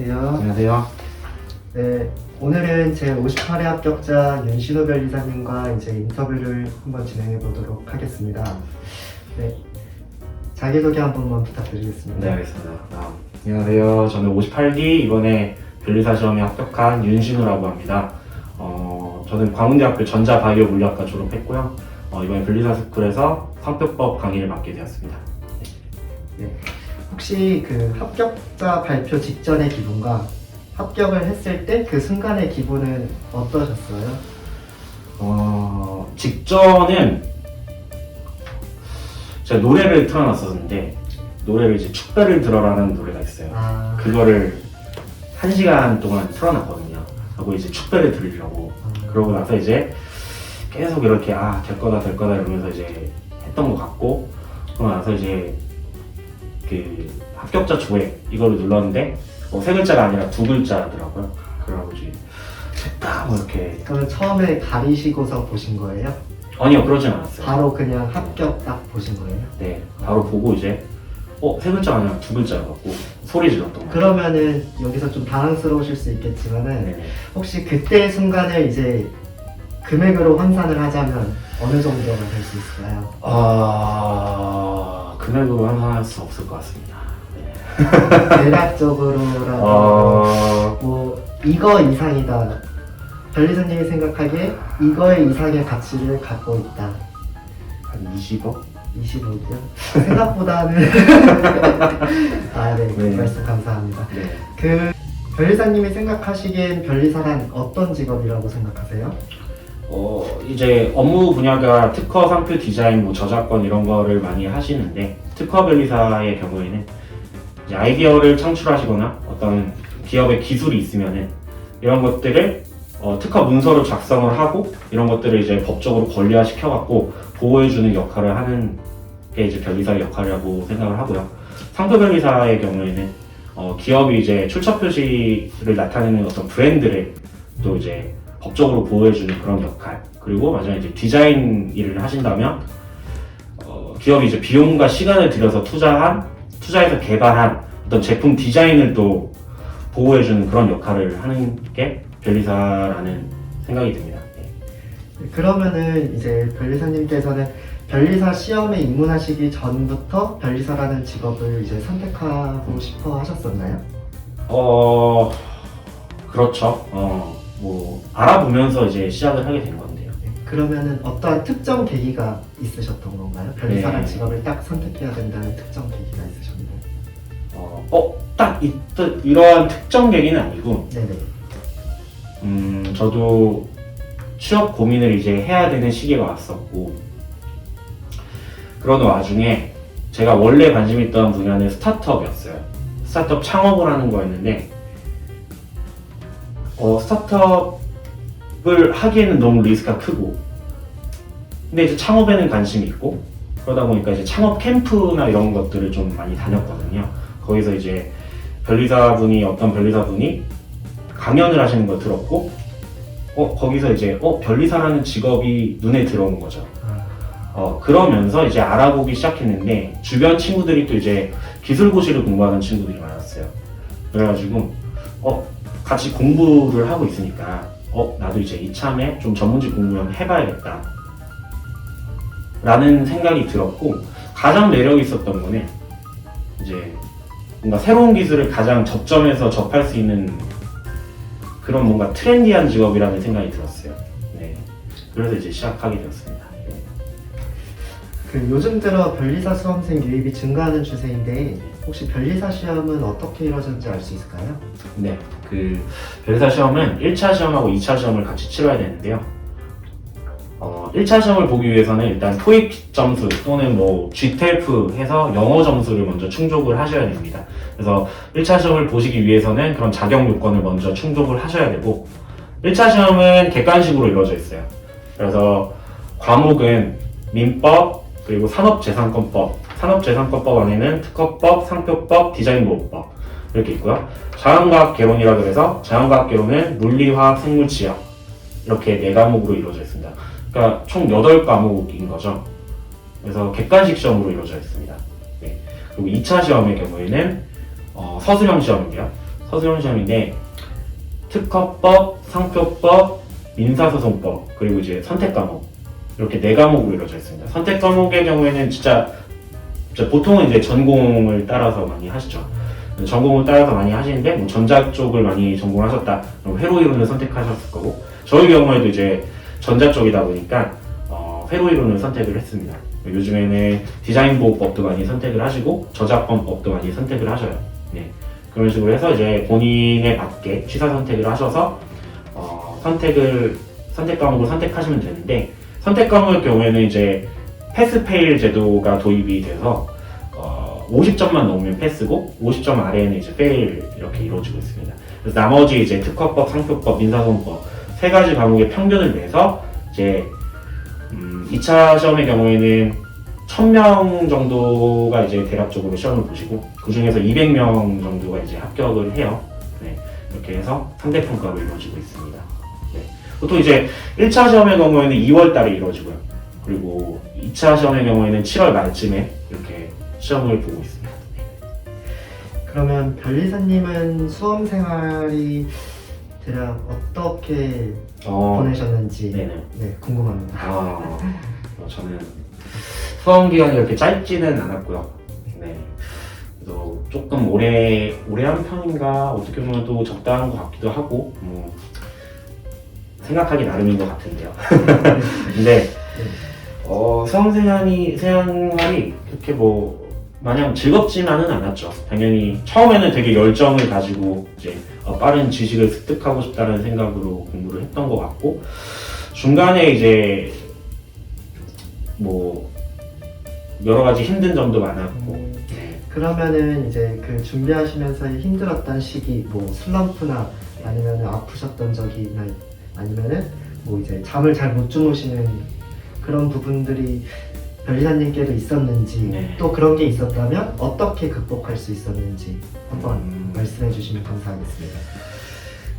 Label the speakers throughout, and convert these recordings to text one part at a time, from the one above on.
Speaker 1: 안녕하세요.
Speaker 2: 안녕하세요.
Speaker 1: 네, 오늘은 제 58회 합격자 윤신호 변리사님과 이제 인터뷰를 한번 진행해 보도록 하겠습니다. 네, 자기소개 한 번만 부탁드리겠습니다.
Speaker 2: 네, 알겠습니다. 안녕하세요. 저는 58기 이번에 변리사 시험에 합격한 윤신우라고 합니다. 저는 광운대학교 전자바이오 물리학과 졸업했고요. 이번에 변리사 스쿨에서 상표법 강의를 맡게 되었습니다.
Speaker 1: 네, 혹시 그 합격자 발표 직전의 기분과 합격을 했을 때 그 순간의 기분은 어떠셨어요?
Speaker 2: 직전은 제가 노래를 틀어놨었는데 노래를 이제 축배를 들어라는 노래가 있어요. 그거를 1시간 동안 틀어놨거든요. 하고 이제 축배를 들으려고. 그러고 나서 이제 계속 이렇게 될 거다 이러면서 이제 했던 것 같고, 그러고 나서 이제 그 합격자 조회 이거를 눌렀는데 3글자가 아니라 2글자더라고요. 그래가지고 이제 됐다 뭐 이렇게.
Speaker 1: 그러면 처음에 가리시고서 보신 거예요?
Speaker 2: 아니요, 그러진 않았어요.
Speaker 1: 바로 그냥 합격 딱 보신 거예요?
Speaker 2: 네, 바로 보고 이제 3글자가 아니라 2글자여갖고 소리 질렀던 거예요.
Speaker 1: 그러면은 여기서 좀 당황스러우실 수 있겠지만은
Speaker 2: 네네.
Speaker 1: 혹시 그때의 순간을 이제 금액으로 환산을 하자면 어느 정도가 될 수 있을까요?
Speaker 2: 금액으로 환산할 수 없을 것 같습니다. 네.
Speaker 1: 대략적으로라도 뭐 이거 이상이다. 변리사님이 생각하기에 이거의 이상의 가치를 갖고 있다.
Speaker 2: 한 20억?
Speaker 1: 25요? 생각보다는 네,
Speaker 2: 네.
Speaker 1: 말씀 감사합니다.
Speaker 2: 네.
Speaker 1: 그 변리사님이 생각하시기엔 변리사란 어떤 직업이라고 생각하세요?
Speaker 2: 이제 업무 분야가 특허, 상표 디자인, 뭐 저작권 이런 거를 많이 하시는데, 특허 변리사의 경우에는 이제 아이디어를 창출하시거나 어떤 기업의 기술이 있으면은 이런 것들을 특허 문서로 작성을 하고 이런 것들을 이제 법적으로 권리화 시켜갖고 보호해주는 역할을 하는 게 이제 변리사의 역할이라고 생각을 하고요. 상표 변리사의 경우에는 기업이 이제 출처 표시를 나타내는 어떤 브랜드를 또 이제 법적으로 보호해주는 그런 역할, 그리고 만약에 이제 디자인 일을 하신다면 기업이 이제 비용과 시간을 들여서 투자해서 개발한 어떤 제품 디자인을 또 보호해주는 그런 역할을 하는 게 변리사라는 생각이 듭니다. 네.
Speaker 1: 그러면은 이제 변리사님께서는 변리사 시험에 입문하시기 전부터 변리사라는 직업을 이제 선택하고 싶어 하셨었나요?
Speaker 2: 그렇죠. 뭐 알아보면서 이제 시작을 하게 된 건데요.
Speaker 1: 그러면은 어떠한 특정 계기가 있으셨던 건가요? 변리사라는
Speaker 2: 네.
Speaker 1: 직업을 딱 선택해야 된다는 특정 계기가 있으셨나요?
Speaker 2: 이러한 특정 계기는 아니고,
Speaker 1: 네네.
Speaker 2: 저도 취업 고민을 이제 해야 되는 시기가 왔었고, 그러는 와중에 제가 원래 관심 있던 분야는 스타트업이었어요. 스타트업 창업을 하는 거였는데, 스타트업을 하기에는 너무 리스크가 크고, 근데 이제 창업에는 관심이 있고, 그러다 보니까 이제 창업 캠프나 이런 것들을 좀 많이 다녔거든요. 거기서 이제 어떤 변리사분이 강연을 하시는 걸 들었고, 거기서 이제 변리사라는 직업이 눈에 들어오는 거죠. 그러면서 이제 알아보기 시작했는데, 주변 친구들이 또 이제 기술고시를 공부하는 친구들이 많았어요. 그래가지고 같이 공부를 하고 있으니까 나도 이제 이참에 좀 전문직 공부 좀 해봐야겠다 라는 생각이 들었고, 가장 매력이 있었던 거는 이제 뭔가 새로운 기술을 가장 접점에서 접할 수 있는 그런 뭔가 트렌디한 직업이라는 생각이 들었어요. 네. 그래서 이제 시작하게 되었습니다. 네.
Speaker 1: 그 요즘 들어 변리사 수험생 유입이 증가하는 추세인데 혹시 변리사 시험은 어떻게 이루어지는지 알 수 있을까요?
Speaker 2: 네. 그 변리사 시험은 1차 시험하고 2차 시험을 같이 치러야 되는데요. 1차 시험을 보기 위해서는 일단 토익 점수 또는 뭐 GTF 해서 영어 점수를 먼저 충족을 하셔야 됩니다. 그래서 1차 시험을 보시기 위해서는 그런 자격 요건을 먼저 충족을 하셔야 되고, 1차 시험은 객관식으로 이루어져 있어요. 그래서 과목은 민법, 그리고 산업재산권법, 산업재산권법 안에는 특허법, 상표법, 디자인보호법 이렇게 있고요. 자연과학 개론이라 그래서 자연과학 개론은 물리, 화학, 생물, 지역 이렇게 4과목으로 이루어져 있습니다. 그러니까 총 8과목인 거죠. 그래서 객관식 시험으로 이루어져 있습니다. 네. 그리고 2차 시험의 경우에는 서술형 시험인데요. 서술형 시험인데 특허법, 상표법, 민사소송법 그리고 이제 선택 과목 이렇게 4과목으로 이루어져 있습니다. 선택 과목의 경우에는 진짜 보통은 이제 전공을 따라서 많이 하시죠. 전공을 따라서 많이 하시는데 뭐 전자 쪽을 많이 전공을 하셨다 그럼 회로 이론을 선택하셨을 거고 저희 경우에도 이제 전자 쪽이다 보니까 회로 이론을 선택을 했습니다. 요즘에는 디자인 보호법도 많이 선택을 하시고 저작권법도 많이 선택을 하셔요. 네. 그런 식으로 해서 이제 본인에 맞게 취사 선택을 하셔서 선택 과목을 선택하시면 되는데 선택 과목의 경우에는 이제 패스페일 제도가 도입이 돼서 50점만 넘으면 패스고 50점 아래에는 이제 페일 이렇게 이루어지고 있습니다. 그래서 나머지 이제 특허법, 상표법, 민사소송법 3가지 과목의 평균을 내서 이제 2차 시험의 경우에는 1000명 정도가 이제 대략적으로 시험을 보시고 그 중에서 200명 정도가 이제 합격을 해요. 네, 이렇게 해서 상대평가로 이루어지고 있습니다. 네. 보통 이제 1차 시험의 경우에는 2월 달에 이루어지고요. 그리고 2차 시험의 경우에는 7월 말쯤에 이렇게 시험을 보고 있습니다.
Speaker 1: 그러면 변리사님은 수험 생활이 대략 어떻게 보내셨는지
Speaker 2: 네네.
Speaker 1: 네, 궁금합니다.
Speaker 2: 저는 수험 기간이 그렇게 짧지는 않았고요. 네. 그래서 조금 오래 한 편인가 어떻게 보면 또 적당한 것 같기도 하고 생각하기 나름인 것 같은데요. 근데 수험 생활이 그렇게 뭐 마냥 즐겁지만은 않았죠. 당연히 처음에는 되게 열정을 가지고 이제 빠른 지식을 습득하고 싶다는 생각으로 공부를 했던 것 같고 중간에 이제 뭐 여러 가지 힘든 점도 많았고 네.
Speaker 1: 그러면은 이제 그 준비하시면서 힘들었던 시기 뭐 슬럼프나 아니면은 아프셨던 적이나 아니면은 뭐 이제 잠을 잘 못 주무시는 그런 부분들이 변리사님께도 있었는지
Speaker 2: 네.
Speaker 1: 또 그런 게 있었다면 어떻게 극복할 수 있었는지 한번 말씀해 주시면 감사하겠습니다.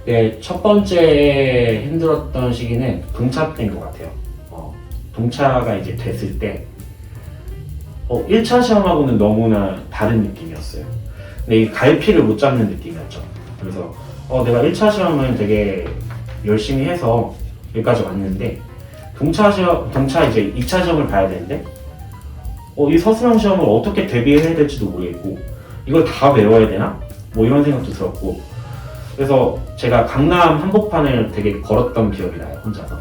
Speaker 2: 네, 첫 번째 힘들었던 시기는 동차 때인 것 같아요. 동차가 이제 됐을 때 1차 시험하고는 너무나 다른 느낌이었어요. 근데 이 갈피를 못 잡는 느낌이었죠. 그래서 내가 1차 시험은 되게 열심히 해서 여기까지 왔는데 동차 이제 2차 시험을 봐야 되는데 이 서술형 시험을 어떻게 대비해야 될지도 모르겠고 이걸 다 외워야 되나? 뭐 이런 생각도 들었고 그래서 제가 강남 한복판을 되게 걸었던 기억이 나요, 혼자서.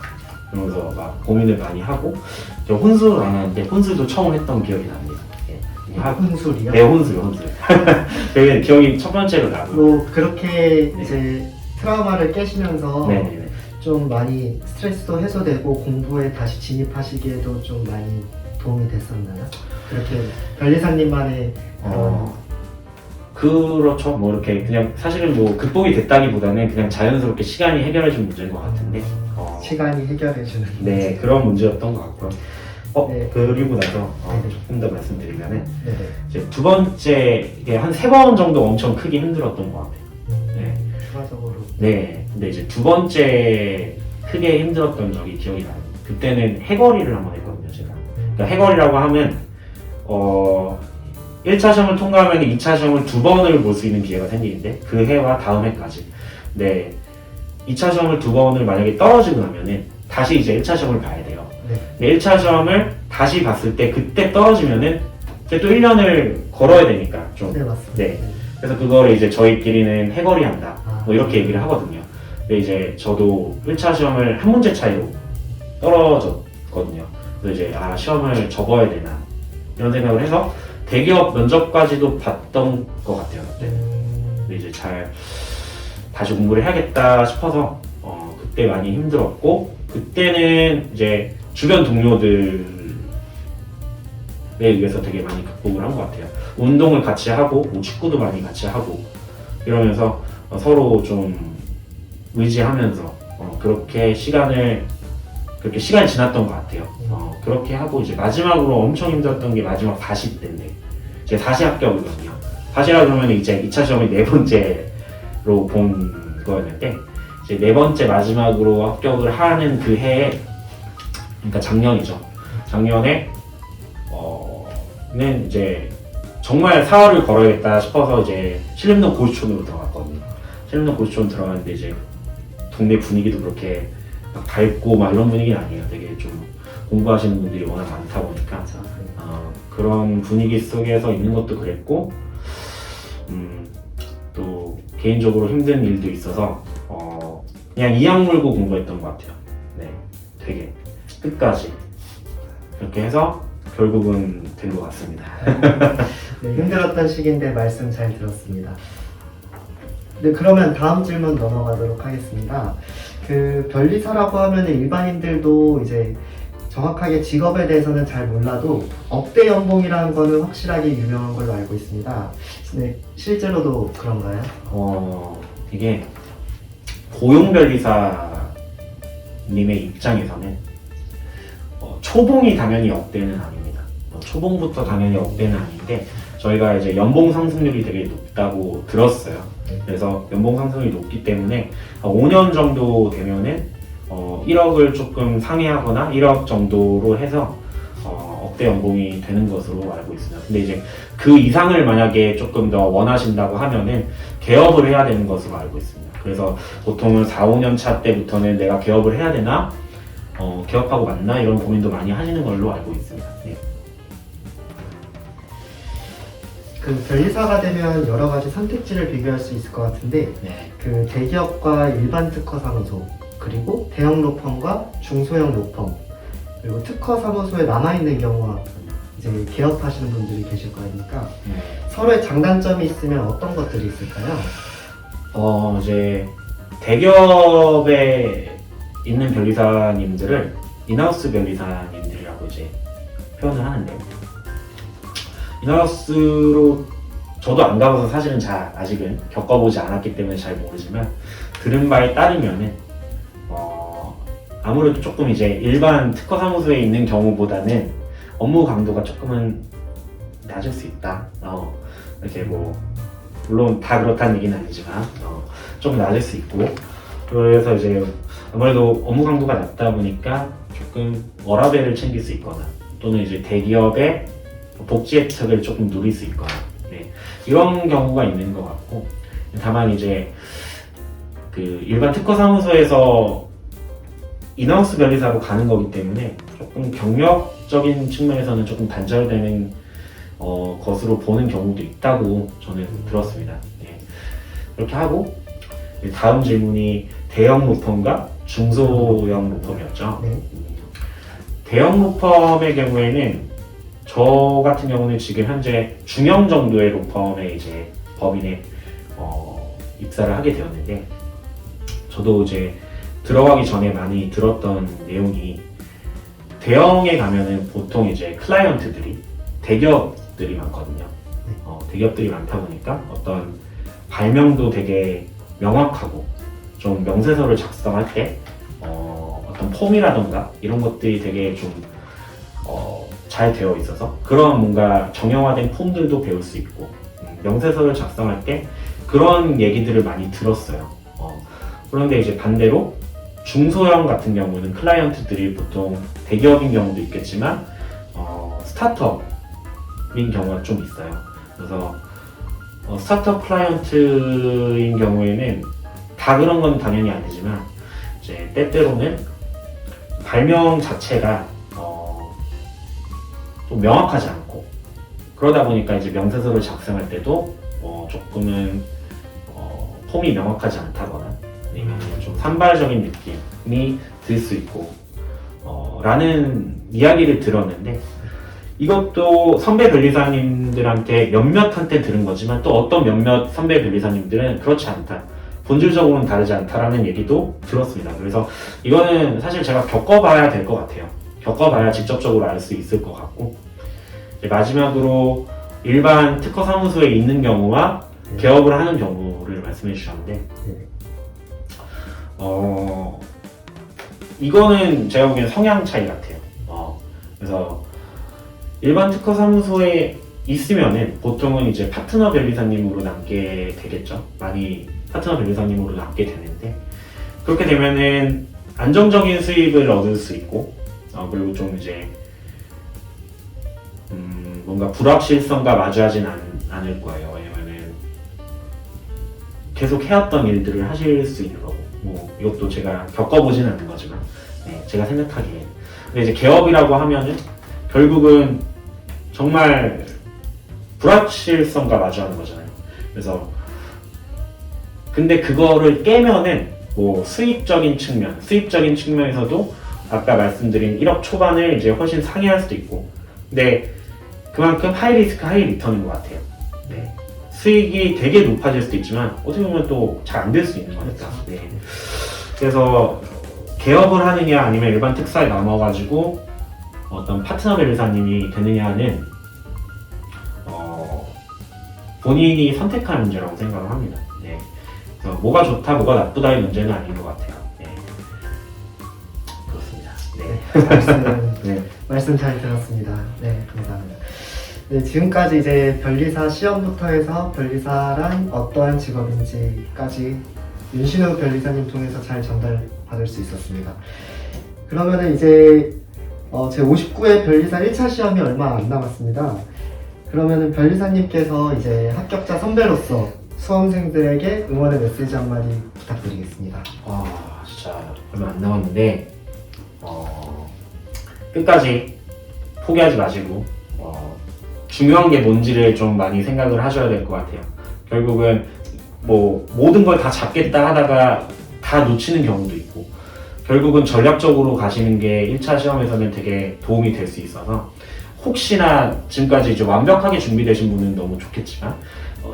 Speaker 2: 그러면서 막 고민을 많이 하고 저 혼술을 안 하는데 혼술도 처음 했던 기억이 납니다.
Speaker 1: 혼술이요?
Speaker 2: 네, 혼술. 되게 기억이 첫 번째로 나고요.
Speaker 1: 뭐 그렇게
Speaker 2: 네.
Speaker 1: 이제 트라우마를 깨시면서
Speaker 2: 네네네.
Speaker 1: 좀 많이 스트레스도 해소되고 공부에 다시 진입하시기에도 좀 많이 도움이 됐었나요? 그렇게 변리사님만의
Speaker 2: 그렇죠. 뭐 이렇게 그냥 사실은 뭐 극복이 됐다기보다는 그냥 자연스럽게 시간이 해결해준 문제인 것 같은데
Speaker 1: 시간이 해결해주는
Speaker 2: 네, 그런 문제였던 것 같고요.
Speaker 1: 네.
Speaker 2: 그리고 나서
Speaker 1: 네네.
Speaker 2: 조금 더 말씀드리면은
Speaker 1: 네네.
Speaker 2: 이제 두 번째 이게 한 3번 정도 엄청 크게 힘들었던 것 같아요. 네.
Speaker 1: 추가적으로
Speaker 2: 네, 근데 이제 두 번째 크게 힘들었던 적이 기억이 나요. 그때는 해거리를 한번 했거든요, 제가. 그러니까 해거리라고 하면 1차 시험을 통과하면 2차 시험을 2번을 볼 수 있는 기회가 생기는데 그 해와 다음 해까지. 네, 2차 시험을 2번을 만약에 떨어지고 나면은 다시 이제 1차 시험을 봐야 돼요.
Speaker 1: 네.
Speaker 2: 근데 1차 시험을 다시 봤을 때 그때 떨어지면은 이제 또 1년을 걸어야 되니까 좀.
Speaker 1: 네 맞습니다.
Speaker 2: 네. 그래서 그거를 이제 저희끼리는 해거리 한다. 뭐 이렇게 얘기를 하거든요. 근데 이제 저도 1차 시험을 한 문제 차이로 떨어졌거든요. 그래서 이제 시험을 접어야 되나 이런 생각을 해서 대기업 면접까지도 봤던 것 같아요. 그때. 근데 이제 잘 다시 공부를 해야겠다 싶어서 그때 많이 힘들었고 그때는 이제 주변 동료들에 의해서 되게 많이 극복을 한 것 같아요. 운동을 같이 하고 뭐 축구도 많이 같이 하고 이러면서 서로 좀 의지하면서 그렇게 시간이 지났던 것 같아요. 그렇게 하고 이제 마지막으로 엄청 힘들었던 게 마지막 40대인데 제가 다시 합격이거든요. 다시라 그러면 이제 2차 시험이 4번째로 본 거였는데 이제 4번째 마지막으로 합격을 하는 그 해에 그러니까 작년이죠. 작년에 는 이제 정말 사활을 걸어야겠다 싶어서 이제 신림동 고시촌으로 들어갔거든요. 신림동 고시촌 들어가는데 이제 동네 분위기도 그렇게 막 밝고 막 이런 분위기는 아니에요. 되게 좀 공부하시는 분들이 워낙 많다 보니까 그런 분위기 속에서 있는 것도 그랬고 또 개인적으로 힘든 일도 있어서 그냥 이악 물고 공부했던 것 같아요. 네, 되게 끝까지 그렇게 해서 결국은 된 것 같습니다.
Speaker 1: 네, 힘들었던 시기인데 말씀 잘 들었습니다. 네, 그러면 다음 질문 넘어가도록 하겠습니다. 그 변리사라고 하면 일반인들도 이제 정확하게 직업에 대해서는 잘 몰라도 억대 연봉이라는 거는 확실하게 유명한 걸로 알고 있습니다. 네, 실제로도 그런가요?
Speaker 2: 이게 고용 변리사님의 입장에서는 초봉이 당연히 억대는 아닙니다. 초봉부터 당연히 억대는 아닌데 저희가 이제 연봉 상승률이 되게 높다고 들었어요. 그래서 연봉 상승률이 높기 때문에 5년 정도 되면은 1억을 조금 상회하거나 1억 정도로 해서 억대 연봉이 되는 것으로 알고 있습니다. 근데 이제 그 이상을 만약에 조금 더 원하신다고 하면은 개업을 해야 되는 것으로 알고 있습니다. 그래서 보통은 4, 5년 차 때부터는 내가 개업을 해야 되나? 개업하고 맞나? 이런 고민도 많이 하시는 걸로 알고 있습니다. 네.
Speaker 1: 그 변리사가 되면 여러 가지 선택지를 비교할 수 있을 것 같은데
Speaker 2: 네.
Speaker 1: 그 대기업과 일반 특허 사무소 그리고 대형 로펌과 중소형 로펌 그리고 특허 사무소에 남아있는 경우와 이제 개업하시는 분들이 계실 거 아닙니까? 서로의 장단점이 있으면 어떤 것들이 있을까요?
Speaker 2: 이제 대기업에 있는 변리사님들을 인하우스 변리사님들이라고 이제 표현을 하는데 인하우스로 저도 안 가봐서 사실은 잘 아직은 겪어보지 않았기 때문에 잘 모르지만 들은 바에 따르면은 아무래도 조금 이제 일반 특허 사무소에 있는 경우보다는 업무 강도가 조금은 낮을 수 있다. 이렇게 뭐 물론 다 그렇다는 얘기는 아니지만 좀 낮을 수 있고 그래서 이제 아무래도 업무 강도가 낮다 보니까 조금 워라밸을 챙길 수 있거나 또는 이제 대기업의 복지 혜택을 조금 누릴 수 있거나 이런 경우가 있는 것 같고 다만 이제 그 일반 특허 사무소에서 인하우스 변리사로 가는 거기 때문에 조금 경력적인 측면에서는 조금 단절되는 것으로 보는 경우도 있다고 저는 들었습니다. 그렇게 하고 다음 질문이 대형 로펌과 중소형 로펌이었죠.
Speaker 1: 네.
Speaker 2: 대형 로펌의 경우에는 저 같은 경우는 지금 현재 중형 정도의 로펌에 이제 법인에 입사를 하게 되었는데 저도 이제 들어가기 전에 많이 들었던 내용이 대형에 가면은 보통 이제 클라이언트들이 대기업들이 많거든요. 대기업들이 많다 보니까 어떤 발명도 되게 명확하고 좀 명세서를 작성할 때 어떤 폼이라던가 이런 것들이 되게 좀 잘 되어 있어서 그런 뭔가 정형화된 폼들도 배울 수 있고 명세서를 작성할 때 그런 얘기들을 많이 들었어요. 그런데 이제 반대로 중소형 같은 경우는 클라이언트들이 보통 대기업인 경우도 있겠지만 스타트업인 경우가 좀 있어요. 그래서 스타트업 클라이언트인 경우에는 다 그런 건 당연히 아니지만 이제 때때로는 발명 자체가 좀 명확하지 않고 그러다 보니까 이제 명세서를 작성할 때도 조금은 폼이 명확하지 않다거나 아니면 좀 산발적인 느낌이 들 수 있고 라는 이야기를 들었는데 이것도 선배 변리사님들한테 몇몇한테 들은 거지만 또 어떤 몇몇 선배 변리사님들은 그렇지 않다. 본질적으로는 다르지 않다라는 얘기도 들었습니다. 그래서 이거는 사실 제가 겪어봐야 될 것 같아요. 겪어봐야 직접적으로 알 수 있을 것 같고 마지막으로 일반 특허 사무소에 있는 경우와 개업을 하는 경우를 말씀해 주셨는데 이거는 제가 보기엔 성향 차이 같아요. 그래서 일반 특허 사무소에 있으면은 보통은 이제 파트너 변리사님으로 남게 되겠죠. 많이 파트너 변리사님으로 남게 되는데 그렇게 되면은 안정적인 수입을 얻을 수 있고 그리고 좀 이제 뭔가 불확실성과 마주하진 않을 거예요. 왜냐면은 계속 해왔던 일들을 하실 수 있는 거고, 뭐 이것도 제가 겪어보지는 않는 거지만, 네, 제가 생각하기에. 근데 이제 개업이라고 하면은 결국은 정말 불확실성과 마주하는 거잖아요. 그래서 근데 그거를 깨면은 뭐 수입적인 측면에서도 아까 말씀드린 1억 초반을 이제 훨씬 상회할 수도 있고, 근데 그만큼 하이 리스크 하이 리턴인 것 같아요. 네. 수익이 되게 높아질 수도 있지만 어떻게 보면 또 잘 안 될 수 있는 거니까. 네. 그래서 개업을 하느냐 아니면 일반 특사에 남아가지고 어떤 파트너 변리사님이 되느냐는 본인이 선택하는 문제라고 생각을 합니다. 네. 그래서 뭐가 좋다, 뭐가 나쁘다의 문제는 아닌 것 같아요. 네. 그렇습니다. 네.
Speaker 1: 말씀 잘 들었습니다. 네, 감사합니다. 네, 지금까지 이제 변리사 시험부터 해서 변리사란 어떠한 직업인지까지 윤신우 변리사님 통해서 잘 전달받을 수 있었습니다. 그러면은 이제 제 59회 변리사 1차 시험이 얼마 안 남았습니다. 그러면은 변리사님께서 이제 합격자 선배로서 수험생들에게 응원의 메시지 한마디 부탁드리겠습니다.
Speaker 2: 진짜 얼마 안 남았는데 끝까지 포기하지 마시고 중요한 게 뭔지를 좀 많이 생각을 하셔야 될 것 같아요. 결국은 뭐 모든 걸 다 잡겠다 하다가 다 놓치는 경우도 있고, 결국은 전략적으로 가시는 게 1차 시험에서는 되게 도움이 될 수 있어서, 혹시나 지금까지 이제 완벽하게 준비되신 분은 너무 좋겠지만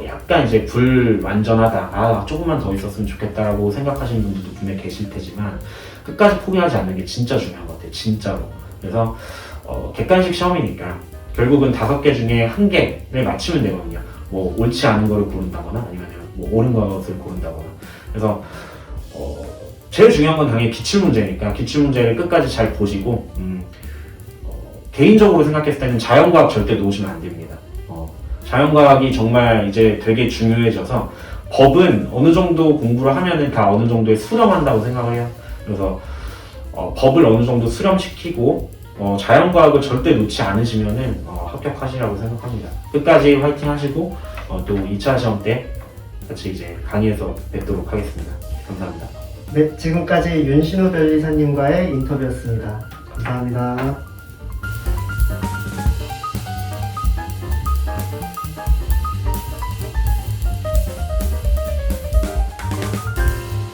Speaker 2: 약간 이제 불완전하다, 조금만 더 있었으면 좋겠다라고 생각하시는 분들도 분명히 계실 테지만 끝까지 포기하지 않는 게 진짜 중요한 것 같아요. 진짜로. 그래서 객관식 시험이니까 결국은 5개 중에 1개를 맞추면 되거든요. 뭐 옳지 않은 거를 고른다거나 아니면 뭐 옳은 것을 고른다거나. 그래서 제일 중요한 건 당연히 기출문제니까 기출문제를 끝까지 잘 보시고, 개인적으로 생각했을 때는 자연과학 절대 놓으시면 안 됩니다. 자연과학이 정말 이제 되게 중요해져서, 법은 어느 정도 공부를 하면은 다 어느 정도의 수렴한다고 생각을 해요. 그래서 법을 어느 정도 수렴시키고 자연과학을 절대 놓지 않으시면은 합격하시라고 생각합니다. 끝까지 화이팅 하시고 또 2차 시험 때 같이 이제 강의에서 뵙도록 하겠습니다. 감사합니다.
Speaker 1: 네, 지금까지 윤신우 변리사님과의 인터뷰였습니다. 감사합니다.